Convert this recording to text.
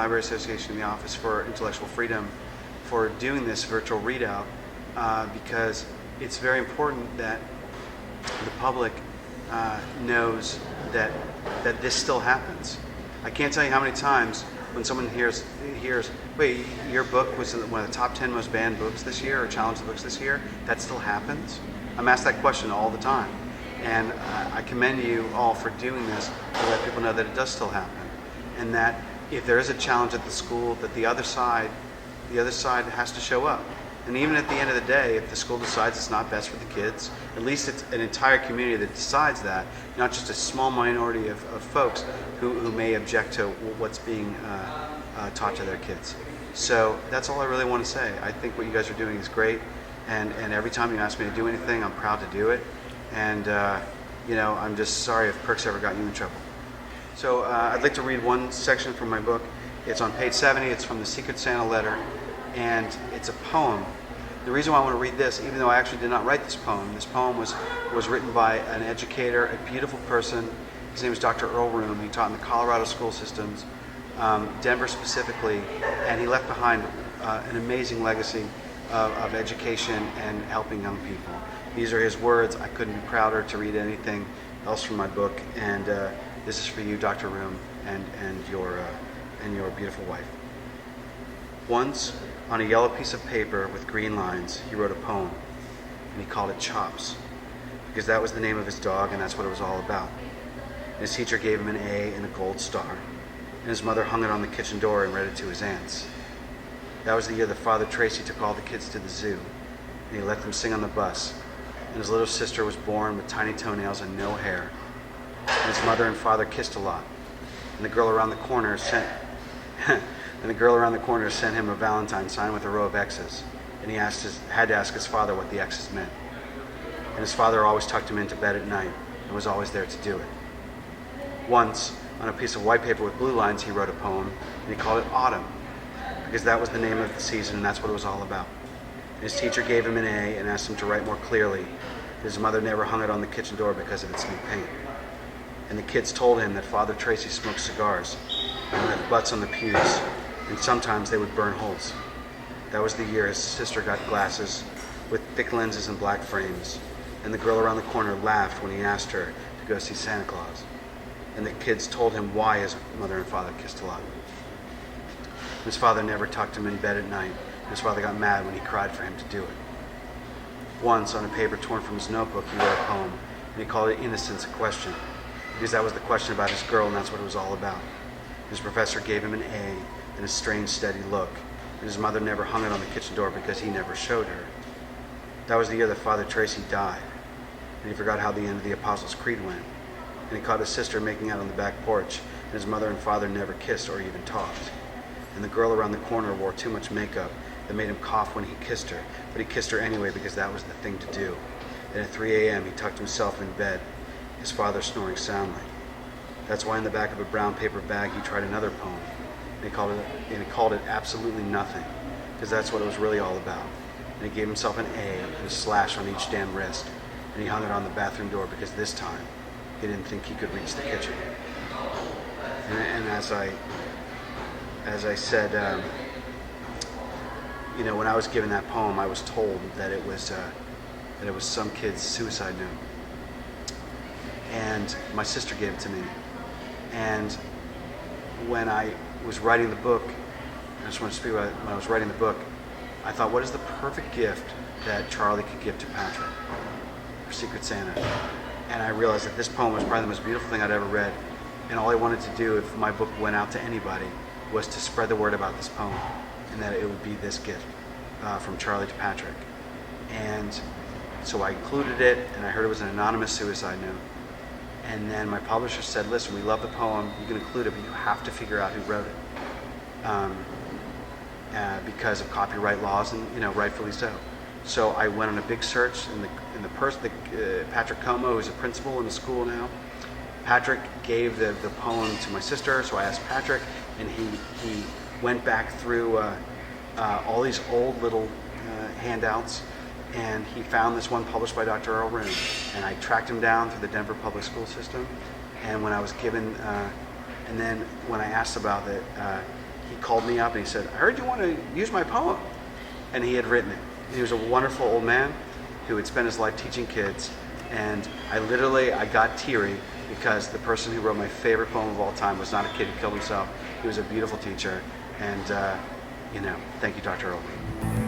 Library Association in the Office for Intellectual Freedom for doing this virtual readout because it's very important that the public knows that this still happens. I can't tell you how many times when someone hears, wait, your book was one of the top 10 most banned books this year or challenged books this year, that still happens? I'm asked that question all the time. And I commend you all for doing this to let people know that it does still happen. And that if there is a challenge at the school, that the other side has to show up. And even at the end of the day, if the school decides it's not best for the kids, at least it's an entire community that decides that, not just a small minority of folks who may object to what's being taught to their kids. So that's all I really want to say. I think what you guys are doing is great, and every time you ask me to do anything, I'm proud to do it. And I'm just sorry if perks ever got you in trouble. So I'd like to read one section from my book. It's on page 70. It's from the Secret Santa letter, and it's a poem. The reason why I want to read this, even though I actually did not write this poem was written by an educator, a beautiful person. His name is Dr. Earl Room. He taught in the Colorado school systems, Denver specifically, and he left behind an amazing legacy of education and helping young people. These are his words. I couldn't be prouder to read anything else from my book, and this is for you, Dr. Room, and your beautiful wife. Once, on a yellow piece of paper with green lines, he wrote a poem, and he called it Chops, because that was the name of his dog, and that's what it was all about. And his teacher gave him an A and a gold star, and his mother hung it on the kitchen door and read it to his aunts. That was the year that Father Tracy took all the kids to the zoo, and he let them sing on the bus, and his little sister was born with tiny toenails and no hair, and his mother and father kissed a lot, and the girl around the corner sent him a Valentine sign with a row of X's, and he had to ask his father what the X's meant. And his father always tucked him into bed at night and was always there to do it. Once, on a piece of white paper with blue lines, he wrote a poem, and he called it Autumn, because that was the name of the season, and that's what it was all about. And his teacher gave him an A and asked him to write more clearly. His mother never hung it on the kitchen door because of its new paint. And the kids told him that Father Tracy smoked cigars and left butts on the pews, and sometimes they would burn holes. That was the year his sister got glasses with thick lenses and black frames, and the girl around the corner laughed when he asked her to go see Santa Claus. And the kids told him why his mother and father kissed a lot. His father never tucked him in bed at night, and his father got mad when he cried for him to do it. Once, on a paper torn from his notebook, he wrote a poem, and he called it Innocence, a Question, because that was the question about his girl, and that's what it was all about. His professor gave him an A and a strange, steady look, and his mother never hung it on the kitchen door because he never showed her. That was the year that Father Tracy died, and he forgot how the end of the Apostles' Creed went, and he caught his sister making out on the back porch, and his mother and father never kissed or even talked. And the girl around the corner wore too much makeup that made him cough when he kissed her, but he kissed her anyway because that was the thing to do. And at 3 a.m. he tucked himself in bed, his father snoring soundly. That's why in the back of a brown paper bag he tried another poem, and he called it Absolutely Nothing, because that's what it was really all about. And he gave himself an A and a slash on each damn wrist, and he hung it on the bathroom door because this time he didn't think he could reach the kitchen. And as I said, when I was given that poem, I was told that it was some kid's suicide note, and my sister gave it to me. And when I was writing the book, I just want to speak about it. When I was writing the book, I thought, what is the perfect gift that Charlie could give to Patrick for Secret Santa? And I realized that this poem was probably the most beautiful thing I'd ever read. And all I wanted to do, if my book went out to anybody, was to spread the word about this poem, and that it would be this gift from Charlie to Patrick. And so I included it, and I heard it was an anonymous suicide note. And then my publisher said, listen, we love the poem, you can include it, but you have to figure out who wrote it. Because of copyright laws, and rightfully so. So I went on a big search, and the person, Patrick Como, who's a principal in the school now, Patrick gave the poem to my sister, so I asked Patrick, and he went back through all these old little handouts, and he found this one published by Dr. Earl Room, and I tracked him down through the Denver public school system, and when I was given, and then when I asked about it, he called me up and he said, I heard you want to use my poem. And he had written it. He was a wonderful old man who had spent his life teaching kids. And I got teary because the person who wrote my favorite poem of all time was not a kid who killed himself. He was a beautiful teacher. And, thank you, Dr. Earl.